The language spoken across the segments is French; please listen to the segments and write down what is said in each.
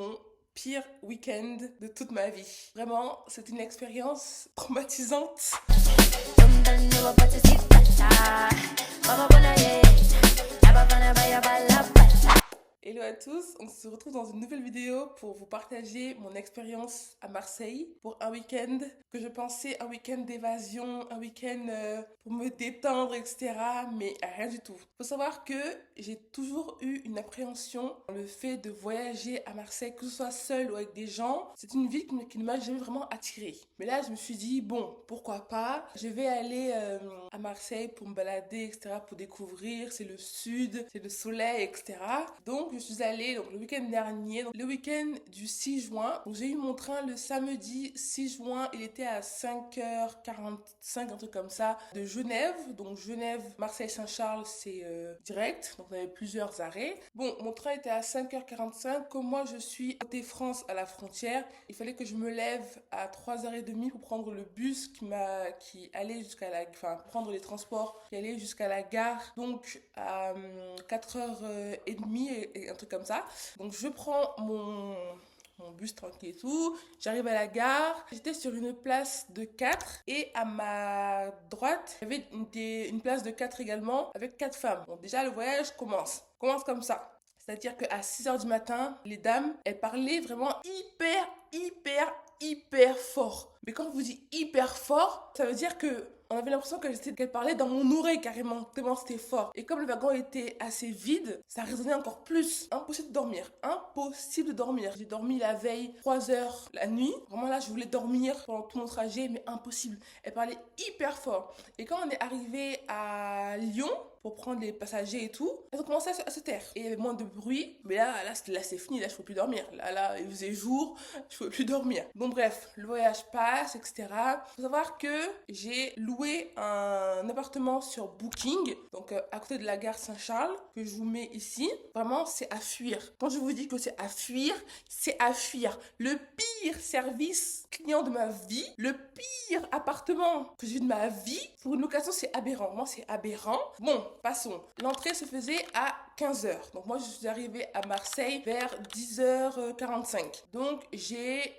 mon pire week-end de toute ma vie. Vraiment, c'est une expérience traumatisante. Hello à tous, on se retrouve dans une nouvelle vidéo pour vous partager mon expérience à Marseille pour un week-end que je pensais un week-end d'évasion, un week-end pour me détendre, etc. Mais rien du tout. Il faut savoir que j'ai toujours eu une appréhension dans le fait de voyager à Marseille, que ce soit seul ou avec des gens. C'est une ville qui ne m'a jamais vraiment attirée. Mais là, je me suis dit, bon, pourquoi pas. Je vais aller à Marseille pour me balader, etc., pour découvrir. C'est le sud, c'est le soleil, etc. Donc, je suis allée le week-end dernier, donc, le week-end du 6 juin. Donc, j'ai eu mon train le samedi 6 juin. Il était à 5h45, un truc comme ça, de Genève. Donc, Genève, Marseille-Saint-Charles, c'est direct. Donc, on avait plusieurs arrêts. Bon, mon train était à 5h45. Comme moi, je suis côté France à la frontière, il fallait que je me lève à 3h30 pour prendre le bus qui allait jusqu'à prendre les transports qui allaient jusqu'à la gare. Donc, à 4h30 et un truc comme ça. Donc, je prends mon bus tranquille et tout. J'arrive à la gare. J'étais sur une place de 4 et à ma droite, il y avait une place de 4 également avec 4 femmes. Donc déjà, le voyage commence comme ça. C'est-à-dire qu'à 6h du matin, les dames, elles parlaient vraiment hyper fort. Mais quand je vous dis hyper fort, ça veut dire que on avait l'impression qu'elle parlait dans mon oreille carrément, tellement c'était fort. Et comme le wagon était assez vide, ça résonnait encore plus. Impossible de dormir. Impossible de dormir. J'ai dormi la veille 3 heures la nuit. Vraiment là, je voulais dormir pendant tout mon trajet, mais impossible. Elle parlait hyper fort. Et quand on est arrivé à Lyon, pour prendre les passagers et tout, elles ont commencé à se taire. Et il y avait moins de bruit. Mais là c'est fini. Là, je ne peux plus dormir. Là, il faisait jour. Je ne peux plus dormir. Donc bref, le voyage passe, etc. Il faut savoir que j'ai loué un appartement sur Booking, donc à côté de la gare Saint-Charles, que je vous mets ici. Vraiment, c'est à fuir. Quand je vous dis que c'est à fuir, c'est à fuir. Le pire service client de ma vie, le pire appartement que j'ai eu de ma vie, pour une location, c'est aberrant. Vraiment, c'est aberrant. Bon, passons. L'entrée se faisait à 15h. Donc moi, je suis arrivée à Marseille vers 10h45. Donc j'ai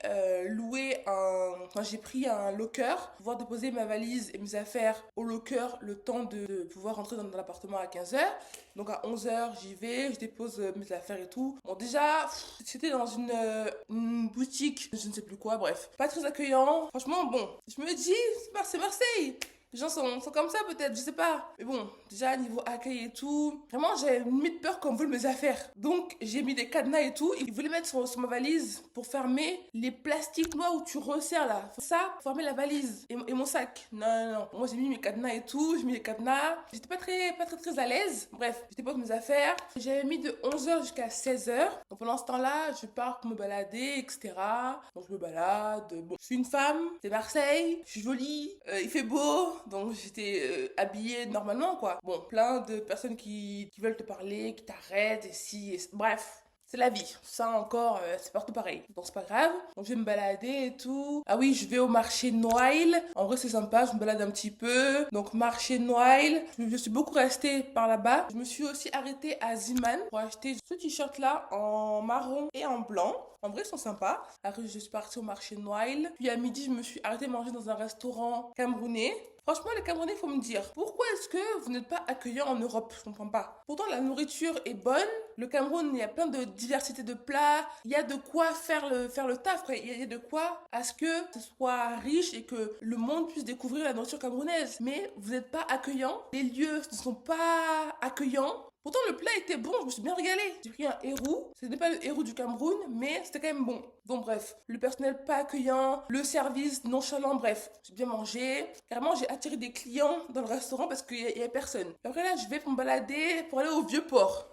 j'ai pris un locker pour pouvoir déposer ma valise et mes affaires au locker le temps de pouvoir rentrer dans l'appartement à 15h. Donc à 11h, j'y vais, je dépose mes affaires et tout. Bon, déjà, c'était dans une boutique, je ne sais plus quoi, bref. Pas très accueillant. Franchement, bon, je me dis, c'est Marseille. Les gens sont comme ça peut-être, je sais pas. Mais bon, déjà niveau accueil et tout, vraiment j'ai limite peur qu'on vole mes affaires. Donc j'ai mis des cadenas et tout. Ils voulaient mettre sur ma valise pour fermer les plastiques noirs où tu resserres là. Ça, pour fermer la valise et mon sac. Non. Moi j'ai mis mes cadenas et tout, j'ai mis les cadenas. J'étais pas très à l'aise. Bref, je dépose mes affaires. J'avais mis de 11h jusqu'à 16h. Donc pendant ce temps-là, je pars pour me balader, etc. Donc je me balade. Bon, je suis une femme, c'est Marseille, je suis jolie, il fait beau. Donc j'étais habillée normalement quoi. Bon, plein de personnes qui veulent te parler, qui t'arrêtent, bref. C'est la vie. Ça encore, c'est partout pareil. Donc c'est pas grave. Donc je vais me balader et tout. Ah oui, je vais au marché Noailles. En vrai c'est sympa, je me balade un petit peu. Donc marché Noailles. Je suis beaucoup restée par là-bas. Je me suis aussi arrêtée à Ziman pour acheter ce t-shirt là en marron et en blanc. En vrai, ils sont sympas. Après, je suis partie au marché Noailles. Puis à midi, je me suis arrêtée manger dans un restaurant camerounais. Franchement, les Camerounais, il faut me dire, pourquoi est-ce que vous n'êtes pas accueillants en Europe? Je comprends pas. Pourtant, la nourriture est bonne. Le Cameroun, il y a plein de diversité de plats. Il y a de quoi faire le taf. Il y a de quoi à ce que ce soit riche et que le monde puisse découvrir la nourriture camerounaise. Mais vous n'êtes pas accueillants. Les lieux ne sont pas accueillants. Pourtant, le plat était bon, je me suis bien régalée. J'ai pris un hérou. Ce n'est pas le hérou du Cameroun, mais c'était quand même bon. Donc bref, le personnel pas accueillant, le service nonchalant, bref. J'ai bien mangé. Carrément, j'ai attiré des clients dans le restaurant parce qu'il y avait personne. Après là, je vais pour me balader, pour aller au Vieux-Port.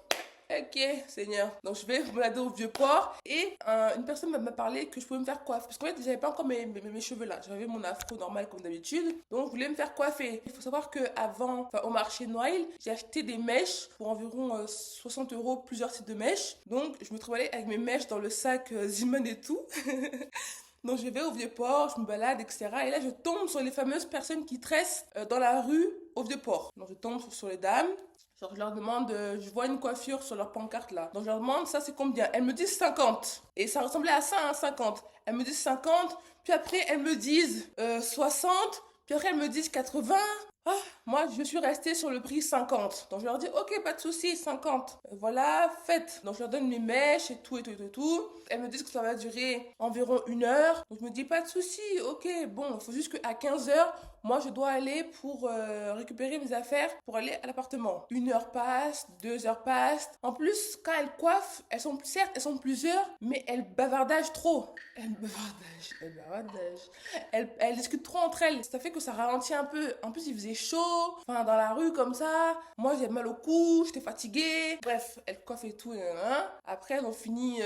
Ok, Seigneur. Donc je vais me balader au Vieux-Port et une personne m'a parlé que je pouvais me faire coiffer. Parce qu'en fait, j'avais pas encore mes cheveux là. J'avais mon afro normal comme d'habitude. Donc je voulais me faire coiffer. Il faut savoir qu'avant, au marché Noël, j'ai acheté des mèches pour environ 60 euros, plusieurs types de mèches. Donc je me trouvais avec mes mèches dans le sac Ziman et tout. Donc je vais au Vieux-Port, je me balade, etc. Et là, je tombe sur les fameuses personnes qui tressent dans la rue au Vieux-Port. Donc je tombe sur les dames. Genre, je leur demande, je vois une coiffure sur leur pancarte là. Donc, je leur demande, ça c'est combien? Elles me disent 50. Et ça ressemblait à ça, hein, 50. Elles me disent 50, puis après elles me disent 60, puis après elles me disent 80. Ah, moi, je suis restée sur le prix 50. Donc, je leur dis, ok, pas de souci, 50. Voilà, faites. Donc, je leur donne mes mèches et tout, et tout, et tout, et tout. Elles me disent que ça va durer environ 1 heure. Donc, je me dis, pas de souci, ok, bon, il faut juste qu'à 15 heures, moi, je dois aller pour récupérer mes affaires pour aller à l'appartement. 1 heure passe, 2 heures passent. En plus, quand elles coiffent, certes, elles sont plusieurs, mais elles bavardagent trop. Elles discutent trop entre elles. Ça fait que ça ralentit un peu. En plus, il faisait chaud. Enfin, dans la rue comme ça. Moi, j'avais mal au cou. J'étais fatiguée. Bref, elles coiffent et tout. Après, elles ont fini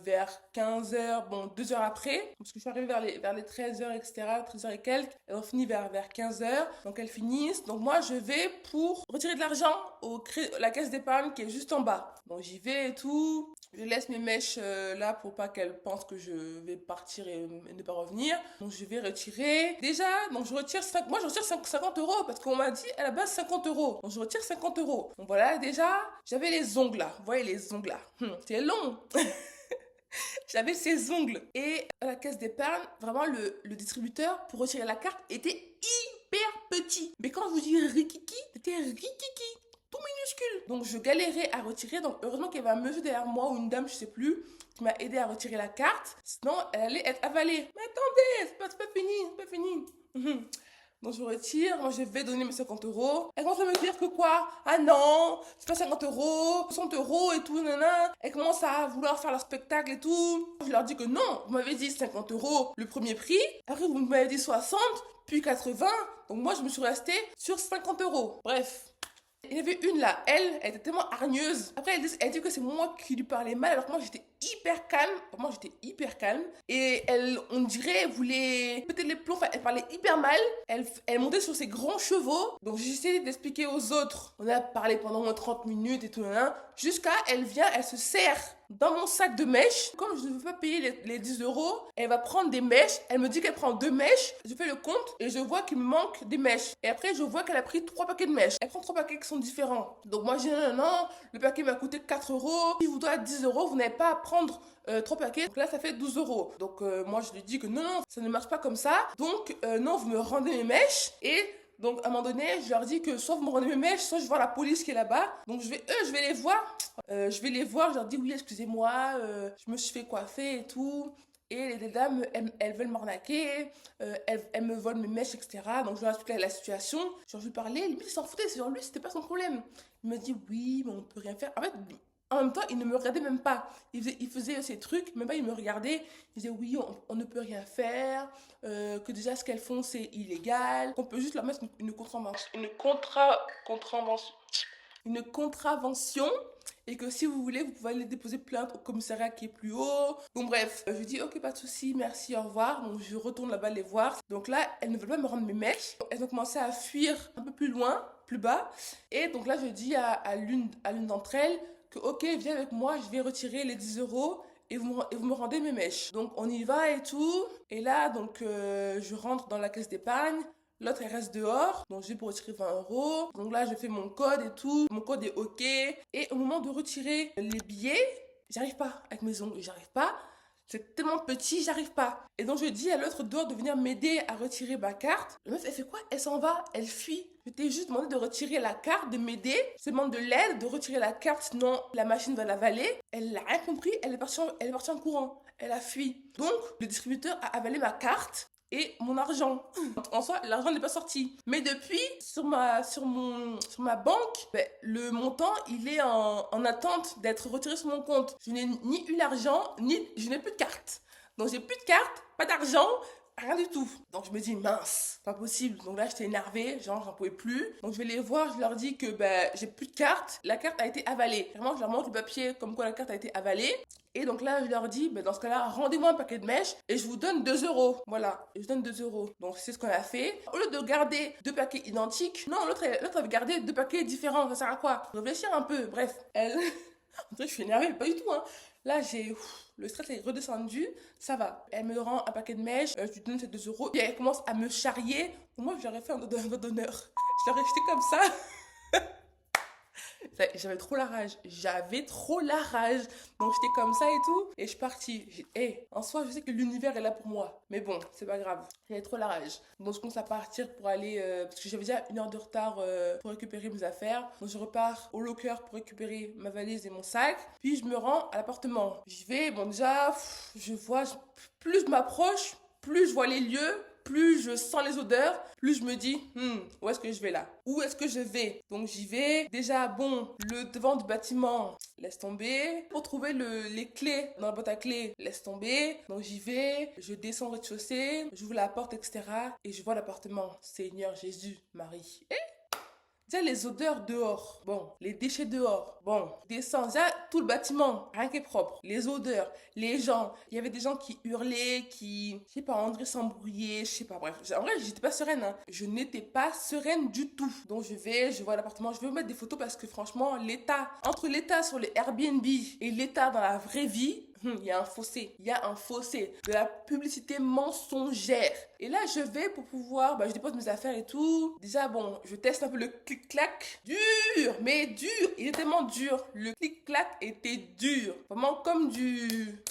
vers 15 heures. Bon, 2 heures après. Parce que je suis arrivée vers les 13 heures, etc. 13 heures et quelques. Elles ont fini vers 15 heures. Donc, elles finissent. Donc, moi, je vais pour retirer de l'argent la caisse d'épargne qui est juste en bas. Donc, j'y vais et tout. Je laisse mes mèches là pour pas qu'elles pensent que je vais partir et ne pas revenir. Donc je vais retirer. Déjà, donc je retire 50 euros parce qu'on m'a dit à la base 50 euros. Donc je retire 50 euros. Donc voilà, déjà, j'avais les ongles là. Vous voyez les ongles là. C'est long. J'avais ces ongles. Et à la caisse d'épargne, vraiment le distributeur pour retirer la carte était hyper petit. Mais quand je vous dis rikiki, c'était rikiki. Tout minuscule. Donc je galérais à retirer. Donc heureusement qu'il y avait un monsieur derrière moi ou une dame, je sais plus, qui m'a aidé à retirer la carte. Sinon, elle allait être avalée. Mais attendez, c'est pas fini, c'est pas fini. Donc je retire, moi je vais donner mes 50 euros. Elle commence à me dire que quoi? Ah non, c'est pas 50 euros, 60 euros et tout, nanana. Elle commence à vouloir faire leur spectacle et tout. Je leur dis que non, vous m'avez dit 50 euros le premier prix. Après vous m'avez dit 60, puis 80. Donc moi je me suis restée sur 50 euros. Bref. Il y avait une là, elle était tellement hargneuse. Après, elle dit que c'est moi qui lui parlais mal, alors que moi j'étais hyper calme. Moi j'étais hyper calme. Et elle, on dirait, elle voulait péter les plombs. Enfin, elle parlait hyper mal. Elle montait sur ses grands chevaux. Donc j'ai essayé d'expliquer aux autres. On a parlé pendant au moins 30 minutes et tout, jusqu'à elle vient, elle se serre dans mon sac de mèches. Comme je ne veux pas payer les 10 euros, elle va prendre des mèches. Elle me dit qu'elle prend 2 mèches. Je fais le compte et je vois qu'il me manque des mèches. Et après, je vois qu'elle a pris 3 paquets de mèches. Elle prend 3 paquets qui sont différents. Donc moi, je dis non, le paquet m'a coûté 4 euros. Si vous doit 10 euros, vous n'avez pas à prendre 3 paquets. Donc là, ça fait 12 euros. Donc moi, je lui dis que non, ça ne marche pas comme ça. Donc non, vous me rendez mes mèches et... Donc, à un moment donné, je leur dis que soit vous me rendez mes mèches, soit je vois la police qui est là-bas. Donc, je vais les voir. Je leur dis oui, excusez-moi, je me suis fait coiffer et tout. Et les dames, elles veulent m'arnaquer, elles me volent mes mèches, etc. Donc, je leur explique la situation. Genre, je lui parlais, lui, il s'en foutait. Genre, lui, c'était pas son problème. Il me dit oui, mais on peut rien faire. En fait, en même temps, il ne me regardait même pas. Il faisait ses trucs, même pas il me regardait. Il disait oui, on ne peut rien faire, que déjà ce qu'elles font c'est illégal, qu'on peut juste leur mettre une contravention et que si vous voulez, vous pouvez aller déposer plainte au commissariat qui est plus haut. Donc bref, je dis ok, pas de souci, merci, au revoir. Donc je retourne là-bas les voir. Donc là, elles ne veulent pas me rendre mes mèches. Elles ont commencé à fuir un peu plus loin, plus bas. Et donc là, je dis à l'une d'entre elles que ok, viens avec moi, je vais retirer les 10 euros et vous me rendez mes mèches. Donc on y va et tout. Et là, donc je rentre dans la caisse d'épargne. L'autre, elle reste dehors. Donc, je vais pour retirer 20 euros. Donc là, je fais mon code et tout. Mon code est OK. Et au moment de retirer les billets, j'arrive pas. Avec mes ongles, j'arrive pas. C'est tellement petit, j'arrive pas. Et donc, je dis à l'autre dehors de venir m'aider à retirer ma carte. La meuf, elle fait quoi? Elle s'en va. Elle fuit. Je t'ai juste demandé de retirer la carte, de m'aider. Je demande de l'aide, de retirer la carte, sinon la machine va l'avaler. Elle n'a rien compris. Elle est partie en courant. Elle a fui. Donc, le distributeur a avalé ma carte et mon argent. En soi, l'argent n'est pas sorti. Mais depuis, sur ma banque, le montant, il est en attente d'être retiré sur mon compte. Je n'ai ni eu l'argent, ni je n'ai plus de carte. Donc j'ai plus de carte, pas d'argent, rien du tout. Donc je me dis mince, pas possible. Donc là j'étais énervée, genre j'en pouvais plus. Donc je vais les voir, je leur dis que j'ai plus de carte, la carte a été avalée. Vraiment je leur montre le papier comme quoi la carte a été avalée. Et donc là je leur dis, dans ce cas-là, rendez-moi un paquet de mèches et je vous donne 2 euros. Voilà, et je donne 2 euros. Donc c'est ce qu'on a fait. Au lieu de garder 2 paquets identiques, non, l'autre avait gardé 2 paquets différents. Ça sert à quoi? Réfléchir un peu, bref. Elle... En fait, je suis énervée, mais pas du tout, hein. Là, le stress est redescendu, ça va. Elle me rend un paquet de mèches, je lui donne ces 2 euros. Et elle commence à me charrier. Moi, j'aurais fait un doigt d'honneur. Je l'aurais jeté comme ça. J'avais trop la rage. J'avais trop la rage. Donc j'étais comme ça et tout. Et je suis partie. En soi, je sais que l'univers est là pour moi. Mais bon, c'est pas grave. J'avais trop la rage. Donc je commence à partir pour aller... parce que j'avais déjà 1 heure de retard pour récupérer mes affaires. Donc je repars au locker pour récupérer ma valise et mon sac. Puis je me rends à l'appartement. J'y vais. Bon déjà, je vois... Plus je m'approche, plus je vois les lieux, plus je sens les odeurs, plus je me dis, où est-ce que je vais là? Où est-ce que je vais? Donc j'y vais. Déjà, bon, le devant du bâtiment, laisse tomber. Pour trouver les clés dans la boîte à clés, laisse tomber. Donc j'y vais, je descends au rez-de-chaussée, j'ouvre la porte, etc. Et je vois l'appartement. Seigneur Jésus, Marie. Déjà les odeurs dehors, bon, les déchets dehors, bon, descends, déjà tout le bâtiment, rien qui est propre, les odeurs, les gens, il y avait des gens qui hurlaient, je sais pas, André s'embrouillait, je sais pas, bref, en vrai j'étais pas sereine, hein. Je n'étais pas sereine du tout, donc je vois l'appartement, je vais vous mettre des photos parce que franchement, entre l'état sur les Airbnb et l'état dans la vraie vie, il y a un fossé. Il y a un fossé de la publicité mensongère. Et là, je vais pour pouvoir... je dépose mes affaires et tout. Déjà, bon, je teste un peu le clic-clac. Dur, mais dur. Il est tellement dur. Le clic-clac était dur. Vraiment comme du...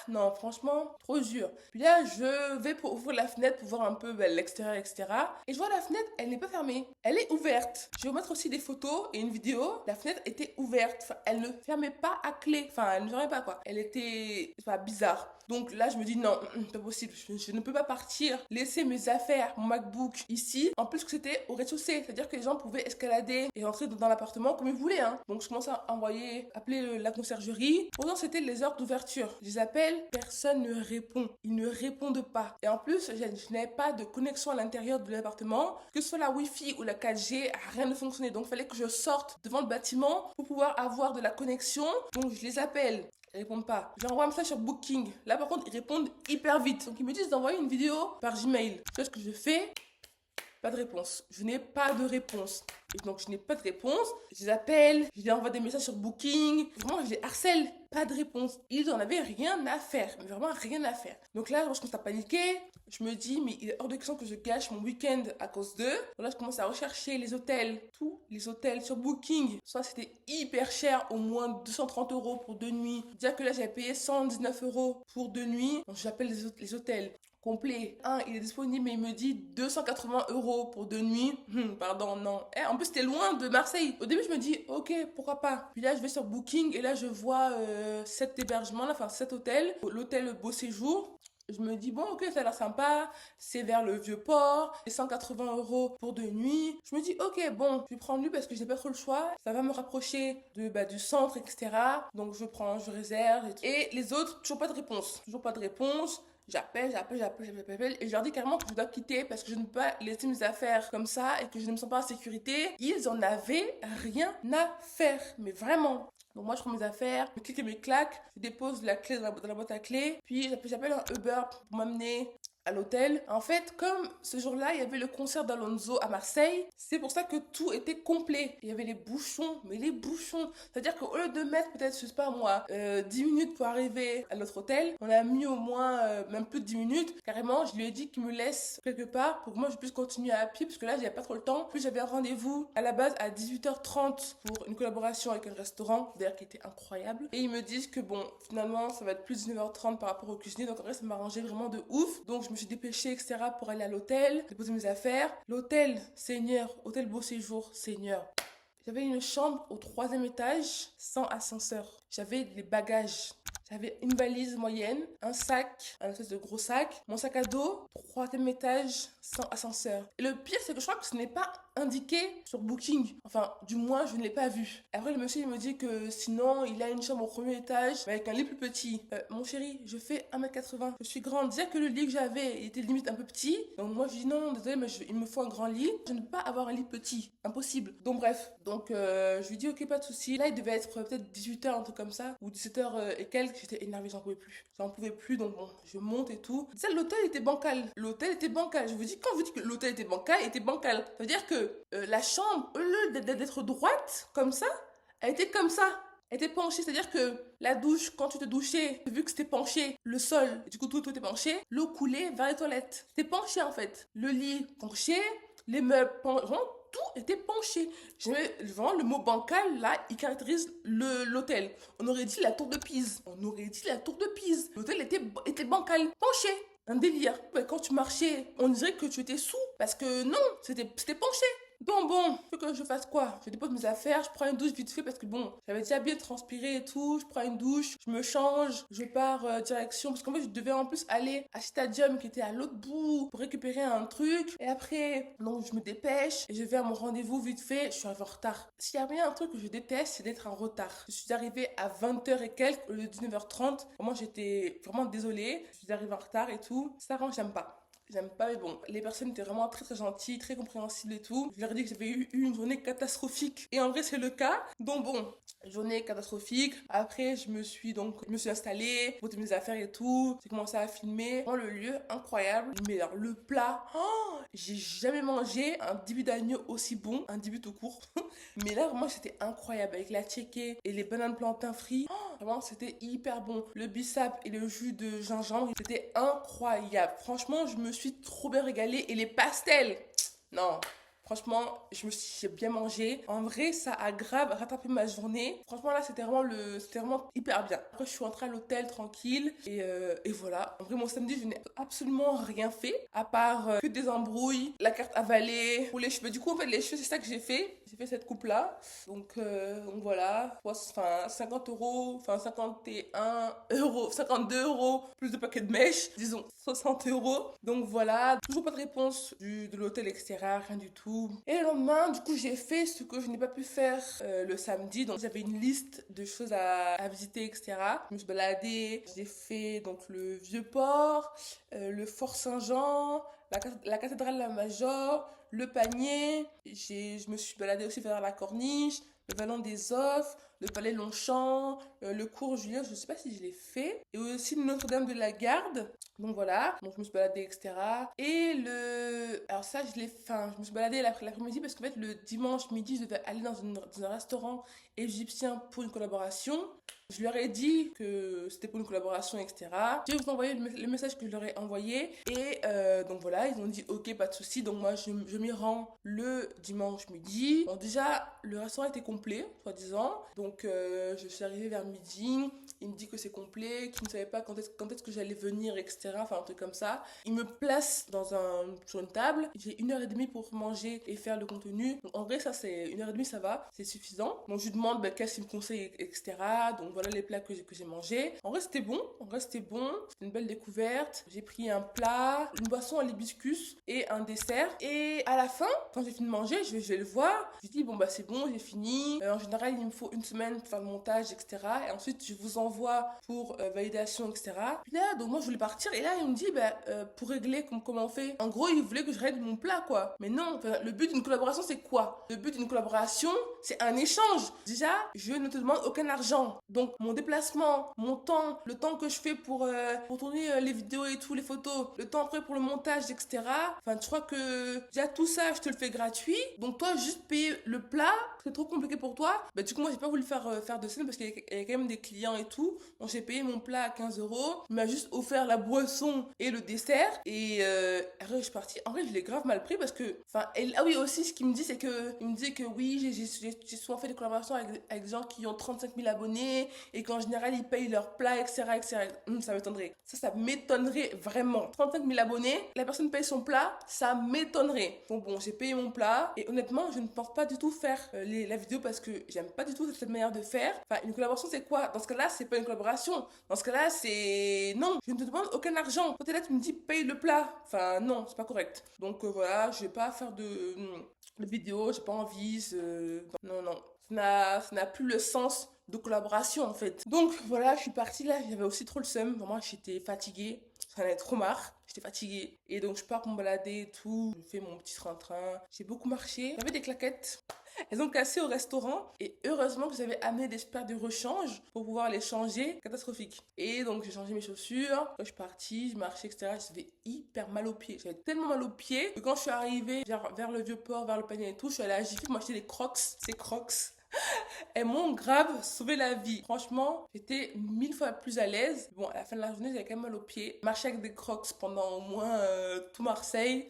Non, franchement, trop dur. Puis là, je vais pour ouvrir la fenêtre pour voir un peu l'extérieur, etc. Et je vois la fenêtre, elle n'est pas fermée. Elle est ouverte. Je vais vous mettre aussi des photos et une vidéo. La fenêtre était ouverte. Enfin, elle ne fermait pas à clé. Enfin, elle ne fermait pas, quoi. Elle était, bizarre. Donc là, je me dis non, pas possible. Je ne peux pas partir, laisser mes affaires, mon MacBook ici. En plus que c'était au rez-de-chaussée. C'est-à-dire que les gens pouvaient escalader et rentrer dans l'appartement comme ils voulaient, hein. Donc je commence à appeler la conciergerie. Pourtant, c'était les heures d'ouverture. Je les appelle, personne ne répond. Ils ne répondent pas. Et en plus, je n'avais pas de connexion à l'intérieur de l'appartement. Que ce soit la Wi-Fi ou la 4G, rien ne fonctionnait. Donc il fallait que je sorte devant le bâtiment pour pouvoir avoir de la connexion. Donc je les appelle. Ils répondent pas. J'envoie un message sur Booking. Là, par contre, ils répondent hyper vite. Donc, ils me disent d'envoyer une vidéo par Gmail. C'est ce que je fais. Pas de réponse. Je n'ai pas de réponse. Et donc, je n'ai pas de réponse. Je les appelle. Je leur envoie des messages sur Booking. Vraiment, je les harcèle. Pas de réponse. Ils n'en avaient rien à faire. Mais vraiment, rien à faire. Donc là, je commence à paniquer. Je me dis, mais il est hors de question que je gâche mon week-end à cause d'eux. Donc là, je commence à rechercher les hôtels. Tous les hôtels sur Booking. Soit c'était hyper cher, au moins 230 € pour 2 nuits. Dire que là, j'avais payé 119 € pour 2 nuits. Donc, j'appelle les hôtels. Complet. Il est disponible, mais il me dit 280 € pour 2 nuits. Pardon, non. En plus, c'était loin de Marseille. Au début, je me dis, ok, pourquoi pas. Puis là, je vais sur Booking et là, je vois 7 hébergements, enfin 7 hôtels. L'hôtel Beau Séjour. Je me dis, bon, ok, ça a l'air sympa. C'est vers le Vieux-Port. Et 180 € pour 2 nuits. Je me dis, ok, bon, je vais prendre lui parce que j'ai pas trop le choix. Ça va me rapprocher du centre, etc. Donc, je réserve. Et les autres, toujours pas de réponse. Toujours pas de réponse. J'appelle et je leur dis carrément que je dois quitter parce que je ne peux pas laisser mes affaires comme ça et que je ne me sens pas en sécurité. Ils en avaient rien à faire, mais vraiment. Donc moi je prends mes affaires, je clique et mes claques, je dépose la clé dans la boîte à clés, puis j'appelle un Uber pour m'amener à l'hôtel. En fait, comme ce jour-là, il y avait le concert d'Alonso à Marseille, c'est pour ça que tout était complet. Il y avait les bouchons, mais les bouchons. C'est-à-dire qu'au lieu de mettre peut-être, je sais pas moi, 10 minutes pour arriver à notre hôtel, on a mis au moins même plus de 10 minutes. Carrément, je lui ai dit qu'il me laisse quelque part pour que moi je puisse continuer à pied, parce que là, j'avais pas trop le temps. Puis j'avais un rendez-vous à la base à 18h30 pour une collaboration avec un restaurant, d'ailleurs qui était incroyable. Et ils me disent que bon, finalement, ça va être plus de 19h30 par rapport au cuisinier, donc en vrai, ça m'arrangeait vraiment de ouf. Donc je me suis dépêchée, etc. pour aller à l'hôtel, déposer mes affaires. L'hôtel, Seigneur, hôtel Beau Séjour, Seigneur. J'avais une chambre au 3e étage, sans ascenseur. J'avais les bagages. J'avais une valise moyenne, un sac, un espèce de gros sac, mon sac à dos, 3e étage, sans ascenseur. Et le pire, c'est que je crois que ce n'est pas indiqué sur Booking. Enfin, du moins, je ne l'ai pas vu. Après, le monsieur, il me dit que sinon, il a une chambre au 1er étage, mais avec un lit plus petit. Mon chéri, je fais 1m80. Je suis grande. Dire que le lit que j'avais il était limite un peu petit. Donc moi, je dis non, désolé, mais il me faut un grand lit. Je ne peux pas avoir un lit petit. Impossible. Donc bref. Donc, je lui dis, ok, pas de souci. Là, il devait être peut-être 18h, un truc comme ça, ou 17h et quelques. J'étais énervée, j'en pouvais plus. J'en pouvais plus, donc bon, je monte et tout. Ça, l'hôtel était bancal. L'hôtel était bancal. Je vous dis, quand je vous dis que l'hôtel était bancal, il était bancal. Ça veut dire que la chambre, au lieu d'être droite, comme ça, elle était comme ça. Elle était penchée, c'est-à-dire que la douche, quand tu te douchais, vu que c'était penché, le sol, du coup tout était penché, l'eau coulait vers les toilettes. C'était penché en fait. Le lit penché, les meubles penchés, tout était penché. J'aimais vraiment le mot bancal, là, il caractérise l'hôtel. On aurait dit la tour de Pise. On aurait dit la tour de Pise. L'hôtel était bancal, penché. Un délire. Mais quand tu marchais, on dirait que tu étais sous. Parce que non, c'était penché. Donc bon, faut que je fasse quoi? Je dépose mes affaires, je prends une douche vite fait parce que bon, j'avais déjà bien transpiré et tout, je prends une douche, je me change, je pars direction, parce qu'en fait je devais en plus aller à Stadium qui était à l'autre bout pour récupérer un truc. Et après, donc je me dépêche et je vais à mon rendez-vous vite fait, je suis arrivée en retard. S'il y a bien un truc que je déteste, c'est d'être en retard. Je suis arrivée à 20h et quelques au lieu de 19h30. Vraiment, j'étais vraiment désolée, je suis arrivée en retard et tout. Ça rend, j'aime pas. J'aime pas, mais bon, les personnes étaient vraiment très très gentilles, très compréhensibles et tout. Je leur ai dit que j'avais eu une journée catastrophique. Et en vrai, c'est le cas. Donc bon, journée catastrophique. Après, je me suis installée, posé mes affaires et tout. J'ai commencé à filmer. Vraiment, le lieu, incroyable. Mais alors, le plat, oh, j'ai jamais mangé un début d'agneau aussi bon, un début tout court. Mais là, vraiment, c'était incroyable. Avec la tchéké et les bananes plantains frits. Oh, vraiment, c'était hyper bon. Le bissap et le jus de gingembre, c'était incroyable. Franchement, je me suis trop bien régalée. Et les pastels, non. Franchement, j'ai bien mangé. En vrai, ça a grave rattrapé ma journée. Franchement, là, c'était vraiment hyper bien. Après, je suis rentrée à l'hôtel tranquille. Et voilà. En vrai, mon samedi, je n'ai absolument rien fait. À part que des embrouilles, la carte avalée, pour les cheveux. Du coup, en fait, les cheveux, c'est ça que j'ai fait. J'ai fait cette coupe-là. Donc voilà. Enfin, 50 euros. Enfin, 51 euros. 52 euros. Plus de paquets de mèches. Disons 60 euros. Donc voilà. Toujours pas de réponse de l'hôtel, etc. Rien du tout. Et le lendemain, du coup, j'ai fait ce que je n'ai pas pu faire le samedi. Donc, j'avais une liste de choses à visiter, etc. Je me suis baladée. J'ai fait donc le Vieux-Port, le Fort Saint-Jean, la cathédrale La Major, le Panier. Je me suis baladée aussi vers la Corniche, le Vallon des Offres, le Palais Longchamp, le cours Julien, je ne sais pas si je l'ai fait. Et aussi Notre-Dame de la Garde. Donc voilà, donc je me suis baladée, etc. Alors ça, je me suis baladée l'après-midi parce qu'en fait, le dimanche midi, je devais aller dans un restaurant égyptien pour une collaboration. Je leur ai dit que c'était pour une collaboration, etc. Je vais vous envoyer le message que je leur ai envoyé. Et donc voilà, ils ont dit ok, pas de souci. Donc moi, je m'y rends le dimanche midi. Bon, déjà, le restaurant était complet, soi-disant. Donc je suis arrivée vers midi. Il me dit que c'est complet, qu'il ne savait pas quand est-ce que j'allais venir, etc. Enfin, un truc comme ça. Il me place sur une table. J'ai 1h30 pour manger et faire le contenu. Donc, en vrai, ça, c'est 1h30, ça va. C'est suffisant. Donc, je lui demande qu'est-ce qu'il me conseille, etc. Donc, voilà les plats que j'ai mangés. En vrai, c'était bon. C'était une belle découverte. J'ai pris un plat, une boisson à l'hibiscus et un dessert. Et à la fin, quand j'ai fini de manger, je vais le voir. Je lui dis, bon, bah, c'est bon, j'ai fini. En général, il me faut une semaine pour faire le montage, etc. Et ensuite, je vous envoie pour validation, etc. Puis là, donc moi, je voulais partir. Et là, il me dit, pour régler, comment on fait? En gros, il voulait que je règle mon plat, quoi. Mais non, le but d'une collaboration, c'est quoi? Le but d'une collaboration, c'est un échange. Déjà, je ne te demande aucun argent. Donc, mon déplacement, mon temps, le temps que je fais pour tourner les vidéos et tout, les photos, le temps après pour le montage, etc. Enfin, tu crois que déjà tout ça, je te le fais gratuit. Donc, toi, juste payer le plat, c'est trop compliqué pour toi. Bah, du coup, moi, j'ai pas voulu faire de scène parce qu'il y a quand même des clients et tout. Donc, j'ai payé mon plat à 15 euros. Il m'a juste offert la boisson et le dessert. Et après, je suis partie. En vrai, je l'ai grave mal pris parce que. Enfin, ah oui, aussi, ce qu'il me dit, c'est que. Il me dit que oui, j'ai souvent fait des collaborations avec des gens qui ont 35 000 abonnés et qu'en général, ils payent leurs plats, etc. etc. Ça m'étonnerait. Ça m'étonnerait vraiment. 35 000 abonnés, la personne paye son plat, ça m'étonnerait. Donc, bon, j'ai payé mon plat et honnêtement, je ne pense pas du tout faire la vidéo parce que j'aime pas du tout cette manière de faire. Enfin, une collaboration, c'est quoi? Dans ce cas-là, c'est pas une collaboration. Dans ce cas-là, c'est non, je ne te demande aucun argent. Quand t'es là, tu me dis paye le plat. Enfin, non, c'est pas correct. Donc voilà, je vais pas faire de vidéo, j'ai pas envie. Non, non. Ça n'a plus le sens de collaboration en fait. Donc voilà, je suis partie là, j'avais aussi trop le seum. Vraiment, j'étais fatiguée. J'en avais trop marre. J'étais fatiguée. Et donc, je pars me balader et tout. Je fais mon petit train-train. J'ai beaucoup marché. J'avais des claquettes. Elles ont cassé au restaurant et heureusement que j'avais amené des paires de rechange pour pouvoir les changer. Catastrophique. Et donc j'ai changé mes chaussures. Quand je suis partie, je marchais, etc. J'avais hyper mal aux pieds. J'avais tellement mal aux pieds que quand je suis arrivée vers le Vieux-Port, vers le Panier et tout, je suis allée à Jiffy pour m'acheter des crocs. Ces crocs. Elles m'ont grave sauvé la vie. Franchement, j'étais 1000 fois plus à l'aise. Bon, à la fin de la journée, j'avais quand même mal aux pieds. Marcher avec des crocs pendant au moins tout Marseille.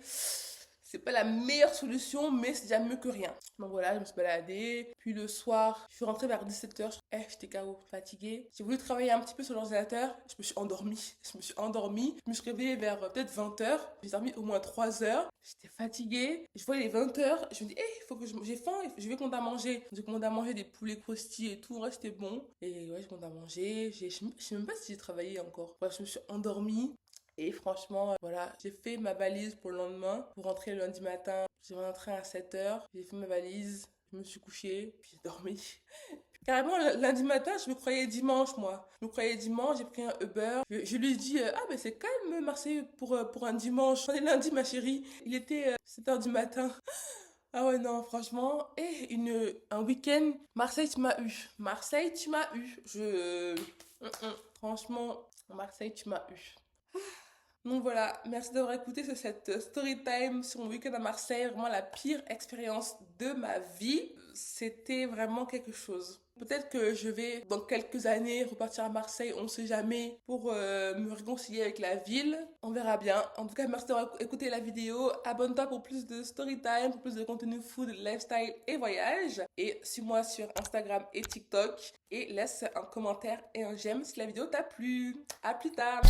c'est pas la meilleure solution, mais c'est déjà mieux que rien. Donc voilà, je me suis baladée. Puis le soir, je suis rentrée vers 17h. J'étais KO, fatiguée. J'ai voulu travailler un petit peu sur l'ordinateur. Je me suis endormie. Je me suis réveillée vers peut-être 20h. J'ai dormi au moins 3 heures. J'étais fatiguée. Je voyais les 20h. Je me dis, il faut que j'ai faim. Je vais commander à manger. J'ai commandé à manger des poulets croustillés et tout. Ouais, c'était bon. Et ouais, j'ai commandé à manger. Je sais même pas si j'ai travaillé encore. Ouais, je me suis endormie. Et franchement, voilà, j'ai fait ma valise pour le lendemain, pour rentrer le lundi matin. J'ai rentré à 7h, j'ai fait ma valise, je me suis couchée, puis j'ai dormi. Carrément, lundi matin, je me croyais dimanche, moi. Je me croyais dimanche, j'ai pris un Uber. Je lui ai dit, mais c'est calme, Marseille, pour un dimanche. On est lundi, ma chérie. Il était 7h du matin. Ah ouais, non, franchement. Et un week-end, Marseille, tu m'as eu. Marseille, tu m'as eu. Franchement, Marseille, tu m'as eu. Donc voilà, merci d'avoir écouté cette story time sur mon week-end à Marseille, vraiment la pire expérience de ma vie. C'était vraiment quelque chose. Peut-être que je vais, dans quelques années, repartir à Marseille, on ne sait jamais, pour me réconcilier avec la ville. On verra bien. En tout cas, merci d'avoir écouté la vidéo. Abonne-toi pour plus de story time, pour plus de contenu food, lifestyle et voyage. Et suis-moi sur Instagram et TikTok. Et laisse un commentaire et un j'aime si la vidéo t'a plu. À plus tard.